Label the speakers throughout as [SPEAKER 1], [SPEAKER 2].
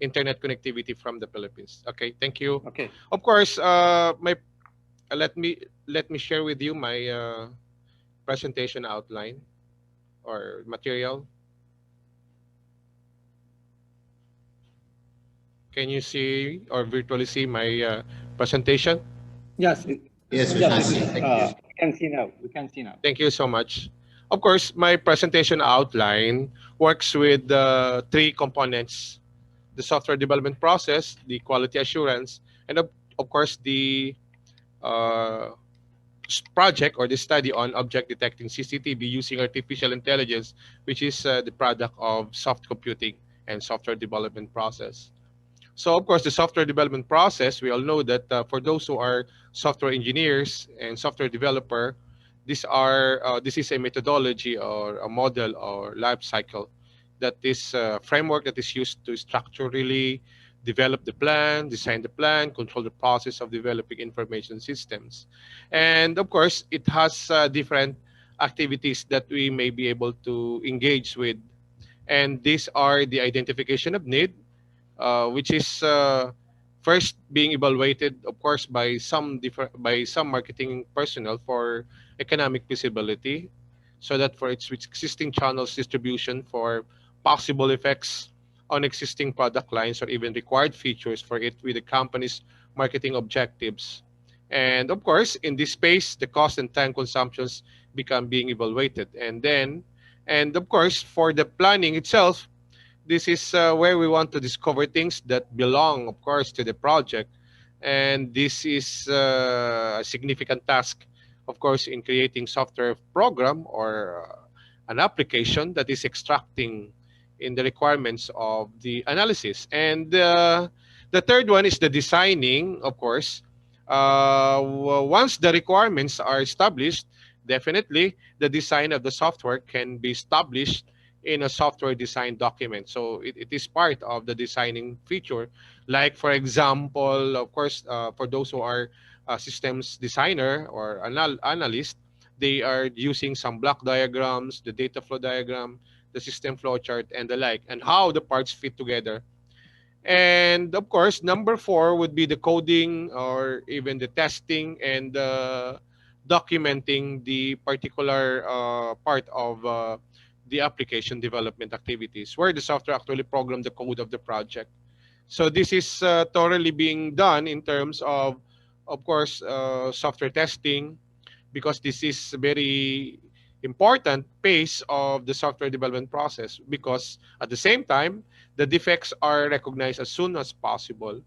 [SPEAKER 1] internet connectivity from the Philippines. Okay, thank you.
[SPEAKER 2] Okay.
[SPEAKER 1] Of course, my let me share with you my presentation outline or material. Can you see or virtually see my presentation?
[SPEAKER 2] Yes.
[SPEAKER 3] Yes, we
[SPEAKER 2] Yes.
[SPEAKER 3] can
[SPEAKER 2] It
[SPEAKER 3] see.
[SPEAKER 2] is.
[SPEAKER 3] Thank you.
[SPEAKER 2] We can see now. We can see now.
[SPEAKER 1] Thank you so much. Of course, my presentation outline works with the three components: the software development process, the quality assurance, and of course the uh, project or the study on object detecting CCTV using artificial intelligence, which is the product of soft computing and software development process. So, of course, the software development process, we all know that for those who are software engineers and software developer, this is a methodology or a model or life cycle that is framework that is used to structurally develop the plan, design the plan, control the process of developing information systems. And of course, it has different activities that we may be able to engage with. And these are the identification of need, which is first being evaluated, of course, by some marketing personnel for economic feasibility, so that for its existing channels distribution for possible effects on existing product lines or even required features for it with the company's marketing objectives. And of course, in this space, the cost and time consumptions become being evaluated. And of course, for the planning itself, this is where we want to discover things that belong, of course, to the project. And this is a significant task, of course, in creating software program or an application that is extracting in the requirements of the analysis. And the third one is the designing, of course. Once the requirements are established, definitely the design of the software can be established in a software design document. So it is part of the designing feature. Like, for example, of course, for those who are systems designer or analyst, they are using some block diagrams, the data flow diagram, the system flow chart, and the like, and how the parts fit together. And of course, number four would be the coding or even the testing and documenting the particular part of the application development activities where the software actually program the code of the project. So this is thoroughly being done in terms of course, software testing, because this is very important pace of the software development process, because at the same time the defects are recognized as soon as possible,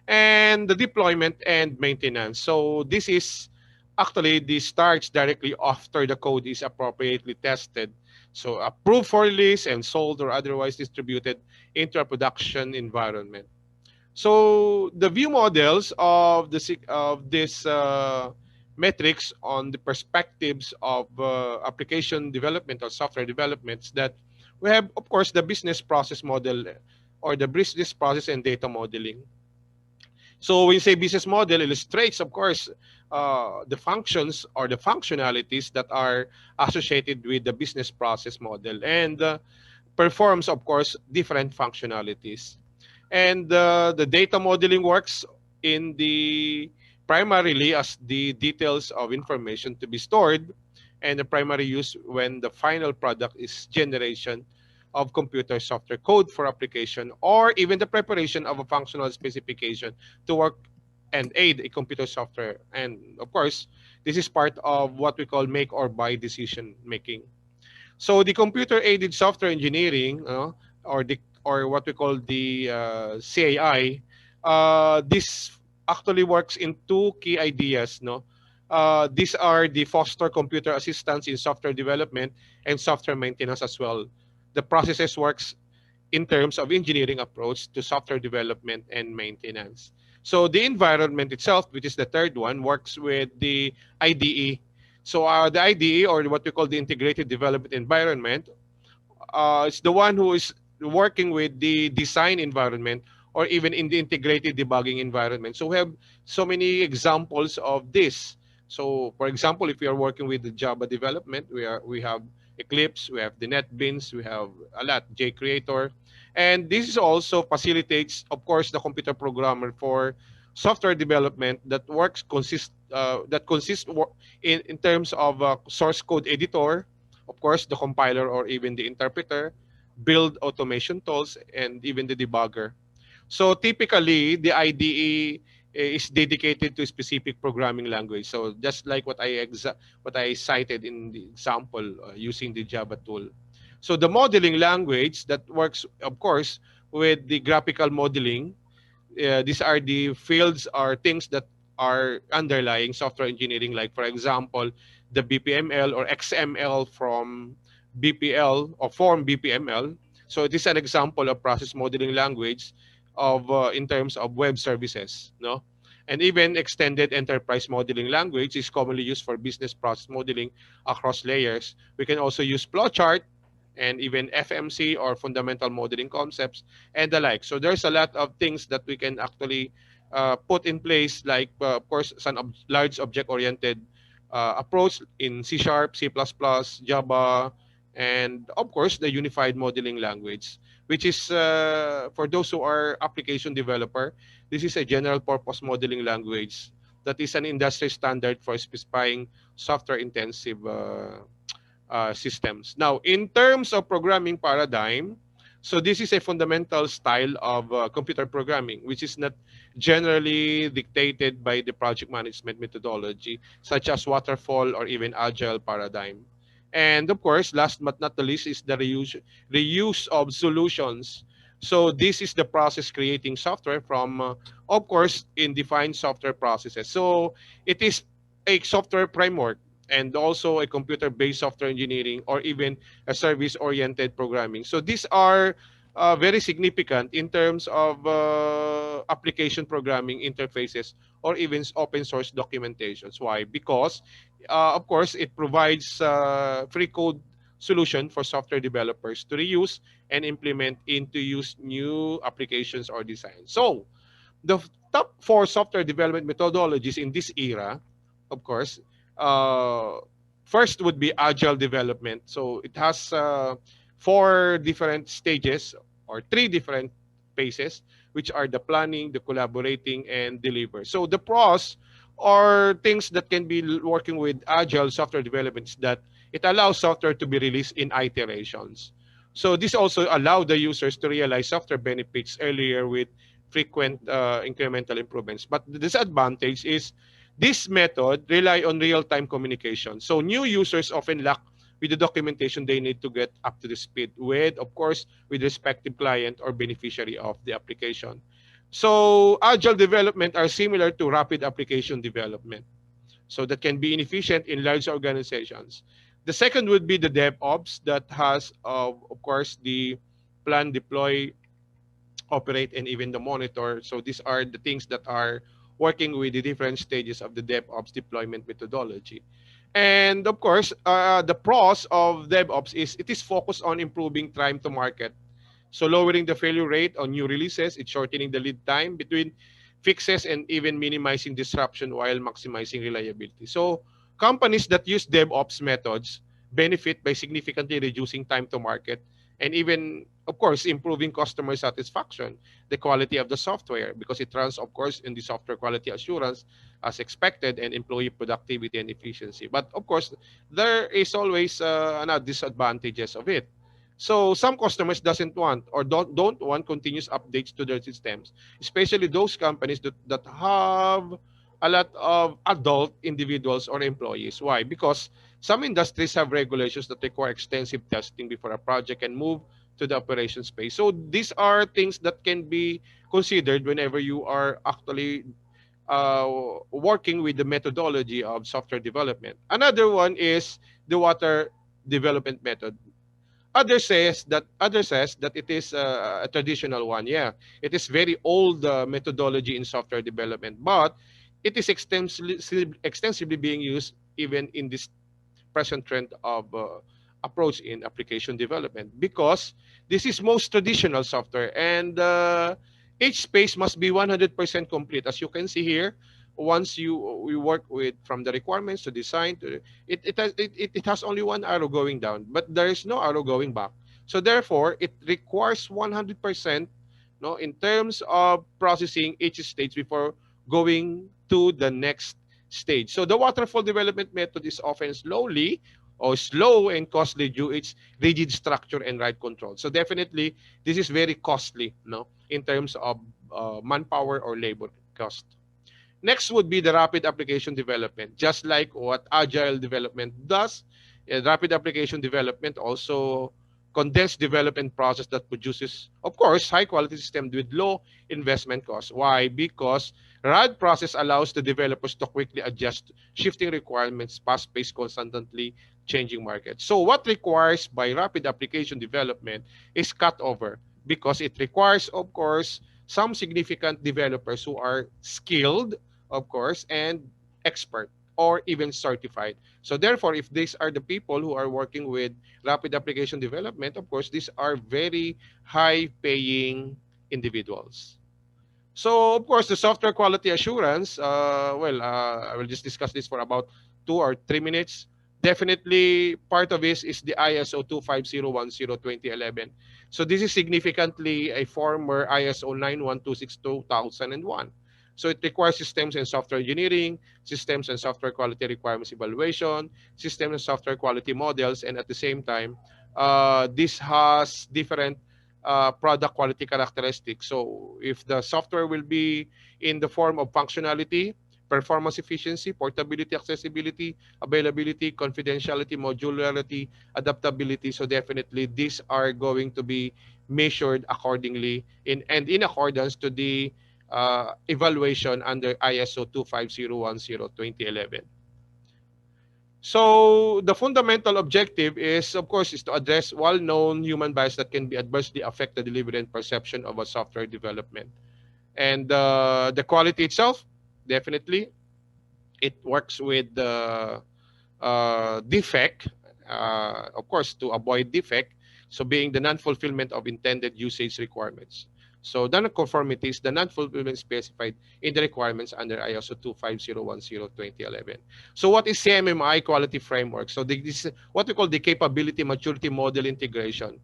[SPEAKER 1] and the deployment and maintenance. So this is actually, this starts directly after the code is appropriately tested, so approved for release and sold or otherwise distributed into a production environment. So the view models of this metrics on the perspectives of application development or software developments, that we have, of course, the business process model or the business process and data modeling. So when you say business model, illustrates, of course, the functions or the functionalities that are associated with the business process model, and performs, of course, different functionalities. And the data modeling works in the primarily as the details of information to be stored, and the primary use when the final product is generation of computer software code for application, or even the preparation of a functional specification to work and aid a computer software. And of course, this is part of what we call make or buy decision making. So the computer aided software engineering, or what we call the CAI, this actually works in two key ideas. No, these are the foster computer assistance in software development and software maintenance as well. The processes works in terms of engineering approach to software development and maintenance. So the environment itself, which is the third one, works with the IDE. So the IDE, or what we call the integrated development environment, is the one who is working with the design environment or even in the integrated debugging environment. So we have so many examples of this. So for example, if we are working with the Java development, we have Eclipse, we have the NetBeans, we have a lot, JCreator. And this is also facilitates, of course, the computer programmer for software development that consists in terms of source code editor, of course, the compiler or even the interpreter, build automation tools, and even the debugger. So typically, the IDE is dedicated to a specific programming language. So just like what I cited in the example using the Java tool. So the modeling language that works, of course, with the graphical modeling, these are the fields or things that are underlying software engineering, like for example, the BPML or XML from BPL or form BPML. So it is an example of process modeling language of in terms of web services, no? And even extended enterprise modeling language is commonly used for business process modeling across layers. We can also use flowchart and even FMC or fundamental modeling concepts and the like. So there's a lot of things that we can actually put in place, like of course, large object-oriented approach in C Sharp, C++, Java, and of course the unified modeling language, which is for those who are application developer. This is a general purpose modeling language that is an industry standard for specifying software intensive systems. Now, in terms of programming paradigm, so this is a fundamental style of computer programming, which is not generally dictated by the project management methodology, such as waterfall or even agile paradigm. And of course, last but not the least is the reuse of solutions. So this is the process creating software from, of course, in defined software processes. So it is a software framework and also a computer-based software engineering or even a service-oriented programming. So these are very significant in terms of application programming interfaces or even open source documentations. Why? Because, of course, it provides free code solution for software developers to reuse and implement into use new applications or designs. So the top four software development methodologies in this era, of course, uh, first would be agile development. So it has four different stages or three different phases, which are the planning, the collaborating, and deliver. So the pros are things that can be working with agile software developments that it allows software to be released in iterations. So this also allow the users to realize software benefits earlier with frequent incremental improvements. But the disadvantage is this method rely on real-time communication. So new users often lack with the documentation they need to get up to the speed with, of course, with respective client or beneficiary of the application. So agile development are similar to rapid application development. So that can be inefficient in large organizations. The second would be the DevOps that has, of course, the plan, deploy, operate, and even the monitor. So these are the things that are working with the different stages of the DevOps deployment methodology. And of course, the pros of DevOps is it is focused on improving time to market. So lowering the failure rate on new releases, it's shortening the lead time between fixes and even minimizing disruption while maximizing reliability. So companies that use DevOps methods benefit by significantly reducing time to market and even, of course, improving customer satisfaction, the quality of the software, because it runs, of course, in the software quality assurance as expected, and employee productivity and efficiency. But of course, there is always disadvantages of it. So some customers doesn't want or don't want continuous updates to their systems, especially those companies that have a lot of adult individuals or employees. Why? Because some industries have regulations that require extensive testing before a project can move to the operation space. So these are things that can be considered whenever you are actually working with the methodology of software development. Another one is the water development method. Others says that it is a traditional one. Yeah, it is very old methodology in software development, but it is extensively being used even in this present trend of approach in application development, because this is most traditional software, and each space must be 100% complete. As you can see here, once we work with from the requirements to design to it has only one arrow going down, but there is no arrow going back. So therefore, it requires 100% no in terms of processing each stage before going to the next stage. So the waterfall development method is often slow and costly due its rigid structure and right control. So definitely, this is very costly, no, in terms of manpower or labor cost. Next would be the rapid application development. Just like what agile development does, rapid application development also condensed development process that produces, of course, high quality system with low investment costs. Why? Because RAD process allows the developers to quickly adjust shifting requirements, fast-paced, constantly changing market. So what requires by rapid application development is cutover because it requires, of course, some significant developers who are skilled, of course, and expert or even certified. So therefore, if these are the people who are working with rapid application development, of course, these are very high paying individuals. So of course, the software quality assurance, I will just discuss this for about 2 or 3 minutes. Definitely part of this is the ISO 25010-2011. So this is significantly a former ISO 9126-2001. So it requires systems and software engineering, systems and software quality requirements evaluation, systems and software quality models, and at the same time, this has different product quality characteristics. So if the software will be in the form of functionality, performance efficiency, portability, accessibility, availability, confidentiality, modularity, adaptability. So definitely these are going to be measured accordingly in accordance to the evaluation under ISO 25010-2011. So the fundamental objective is, of course, is to address well-known human bias that can be adversely affect the delivery and perception of a software development. And the quality itself, definitely, it works with the defect, of course, to avoid defect. So being the non-fulfillment of intended usage requirements. So the non-conformity is the non-fulfillment specified in the requirements under ISO 25010-2011. So what is CMMI quality framework? So this is what we call the capability maturity model integration.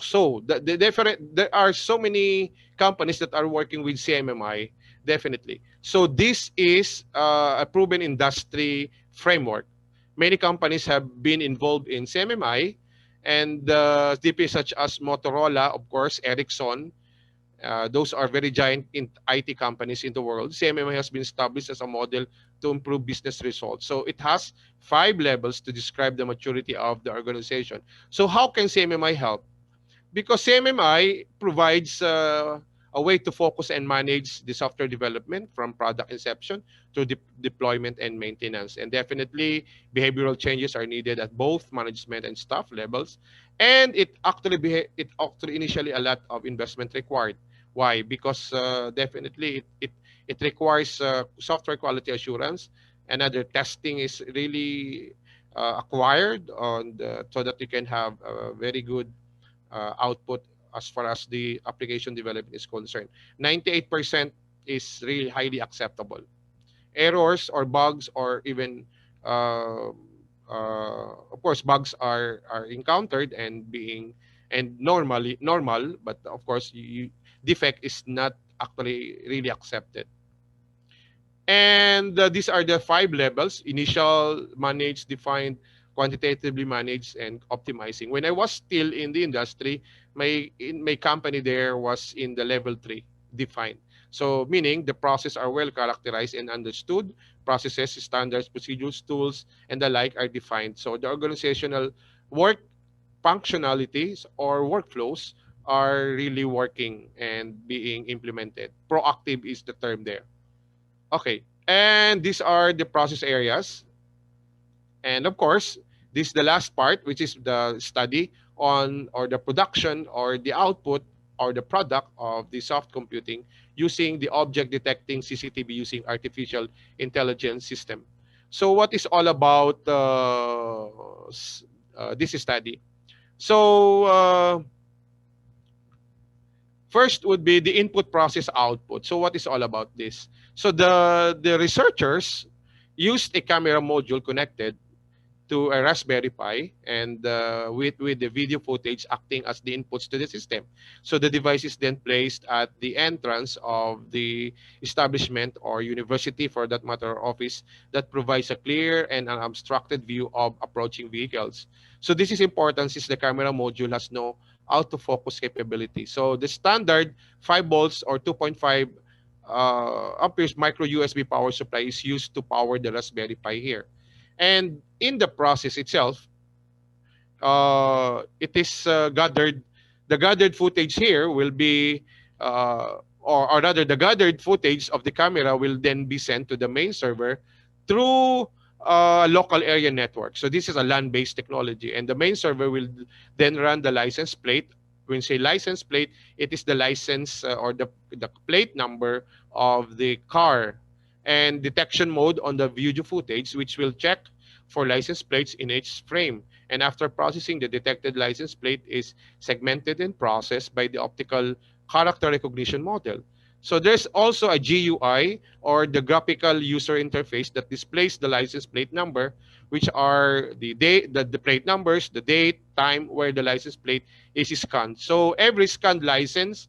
[SPEAKER 1] So the different, there are so many companies that are working with CMMI, definitely. So this is a proven industry framework. Many companies have been involved in CMMI, and DP such as Motorola, of course, Ericsson. Those are very giant in IT companies in the world. CMMI has been established as a model to improve business results. So it has 5 levels to describe the maturity of the organization. So how can CMMI help? Because CMMI provides a way to focus and manage the software development from product inception to deployment and maintenance. And definitely, behavioral changes are needed at both management and staff levels. And it actually initially a lot of investment required. Why? Because definitely it requires software quality assurance. Another testing is really acquired so that you can have a very good output as far as the application development is concerned. 98% is really highly acceptable. Errors or bugs or even, of course, bugs are encountered and being and normal, but of course, defect is not actually really accepted. And these are the 5 levels: initial, managed, defined, quantitatively managed, and optimizing. When I was still in the industry, my company there was in the level 3, defined. So meaning the process are well characterized and understood, processes, standards, procedures, tools, and the like are defined. So the organizational work functionalities or workflows are really working and being implemented. Proactive is the term there. Okay, and these are the process areas. And of course, this is the last part, which is the study on or the production or the output or the product of the soft computing using the object detecting CCTV using artificial intelligence system. So what is all about this study? So First would be the input process output. So what is all about this? So the researchers used a camera module connected to a Raspberry Pi and with the video footage acting as the inputs to the system. So the device is then placed at the entrance of the establishment or university, for that matter, or office, that provides a clear and unobstructed view of approaching vehicles. So this is important since the camera module has no autofocus capability. So the standard 5 volts or 2.5 amperes micro USB power supply is used to power the Raspberry Pi here. And in the process itself, it is gathered. The gathered footage here will be, or rather, the gathered footage of the camera will then be sent to the main server through local area network. So this is a LAN-based technology, and the main server will then run the license plate. When you say license plate, it is the license or the plate number of the car, and detection mode on the video footage, which will check for license plates in each frame. And after processing, the detected license plate is segmented and processed by the optical character recognition model. So there's also a GUI, or the graphical user interface, that displays the license plate number, which are the date, the plate numbers, the date, time where the license plate is scanned. So every scanned license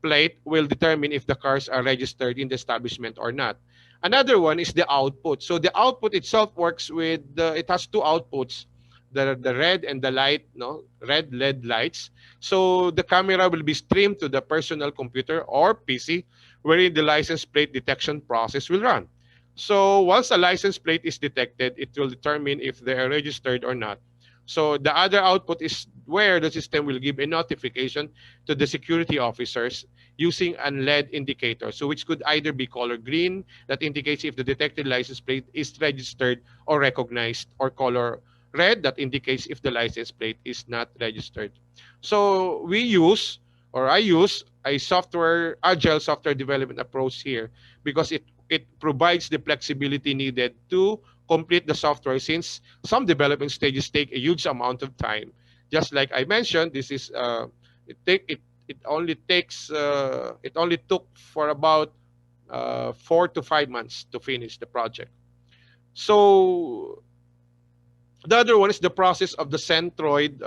[SPEAKER 1] plate will determine if the cars are registered in the establishment or not. Another one is the output. So the output itself works with it has two outputs, the red and the light, no, red LED lights. So the camera will be streamed to the personal computer or PC, wherein the license plate detection process will run. So once a license plate is detected, it will determine if they are registered or not. So the other output is where the system will give a notification to the security officers using an LED indicator, so which could either be color green, that indicates if the detected license plate is registered or recognized, or color red, that indicates if the license plate is not registered. So we use, or I use, a software, agile software development approach here, because it provides the flexibility needed to complete the software, since some development stages take a huge amount of time. Just like I mentioned, this is it only takes it only took for about 4 to 5 months to finish the project. So the other one is the process of the Centroid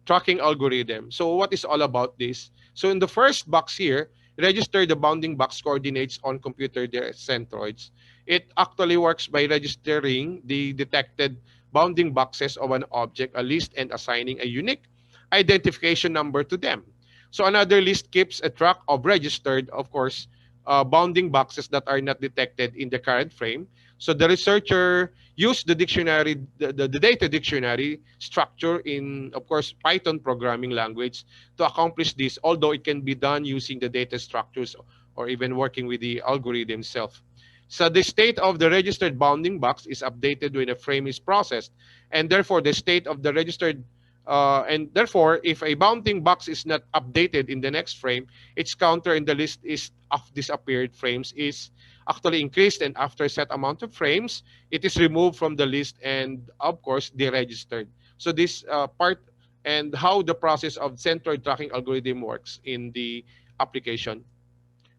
[SPEAKER 1] tracking algorithm. So what is all about this? So in the first box here, register the bounding box coordinates on computer centroids. It actually works by registering the detected bounding boxes of an object, a list, and assigning a unique identification number to them. So another list keeps a track of registered, of course, bounding boxes that are not detected in the current frame. So the researcher used the dictionary, the data dictionary structure in, of course, Python programming language to accomplish this, although it can be done using the data structures or even working with the algorithm itself. So the state of the registered bounding box is updated when a frame is processed, and therefore the state of the registered and therefore, if a bounding box is not updated in the next frame, its counter in the list is of disappeared frames is actually increased, and after a set amount of frames, it is removed from the list and, of course, deregistered. So this part and how the process of Centroid tracking algorithm works in the application.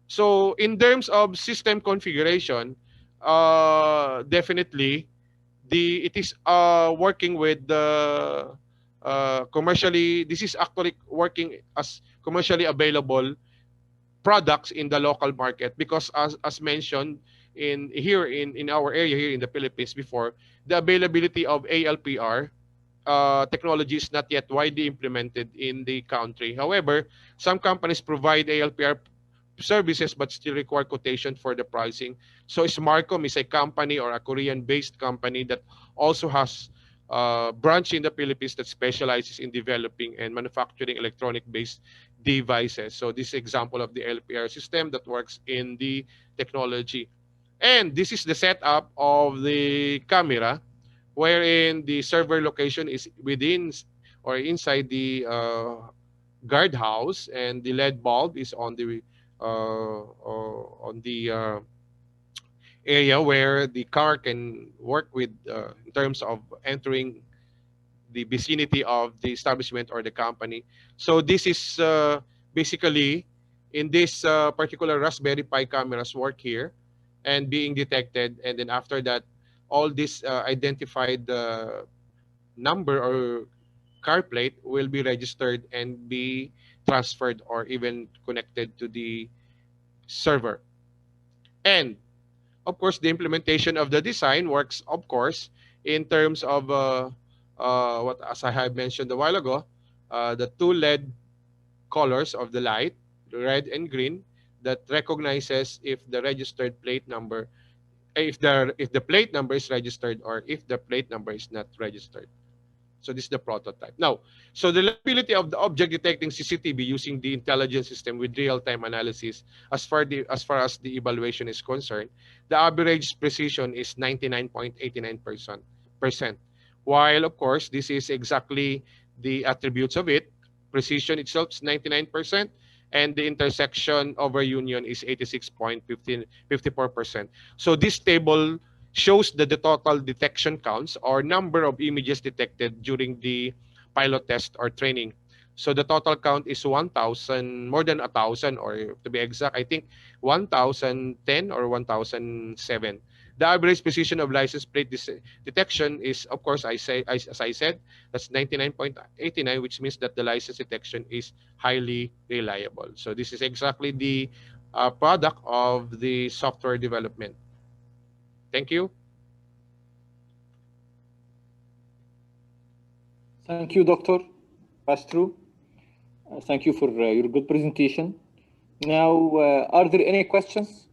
[SPEAKER 1] So in terms of system configuration, definitely it is working with the commercially, this is actually working as commercially available products in the local market, because as mentioned in our area here in the Philippines before, the availability of ALPR technology is not yet widely implemented in the country. However, some companies provide ALPR services but still require quotation for the pricing. So Smartcom is a company, or a Korean-based company, that also has a branch in the Philippines that specializes in developing and manufacturing electronic-based devices. So this is example of the LPR system that works in the technology. And this is the setup of the camera, wherein the server location is within or inside the guardhouse, and the LED bulb is on the area where the car can work with in terms of entering the vicinity of the establishment or the company. So this is basically, in this particular Raspberry Pi cameras work here and being detected, and then after that, all this identified number or car plate will be registered and be transferred or even connected to the server. And of course, the implementation of the design works, of course, in terms of what, as I have mentioned a while ago, the two LED colors of the light, red and green, that recognizes if the registered plate number, if the plate number is registered or if the plate number is not registered. So this is the prototype. Now, so the reliability of the object detecting CCTV using the intelligence system with real-time analysis, as far as the evaluation is concerned, the average precision is 99.89%. While of course this is exactly the attributes of it. Precision itself is 99%, and the intersection over union is 86.54%. So this table shows the total detection counts or number of images detected during the pilot test or training. So the total count is 1,000, more than 1,000, or to be exact, I think 1,010 or 1,007. The average precision of license plate detection is, of course, as I said, that's 99.89, which means that the license detection is highly reliable. So this is exactly the product of the software development. Thank you.
[SPEAKER 2] Thank you, Dr. Pastru. Thank you for your good presentation. Now, are there any questions?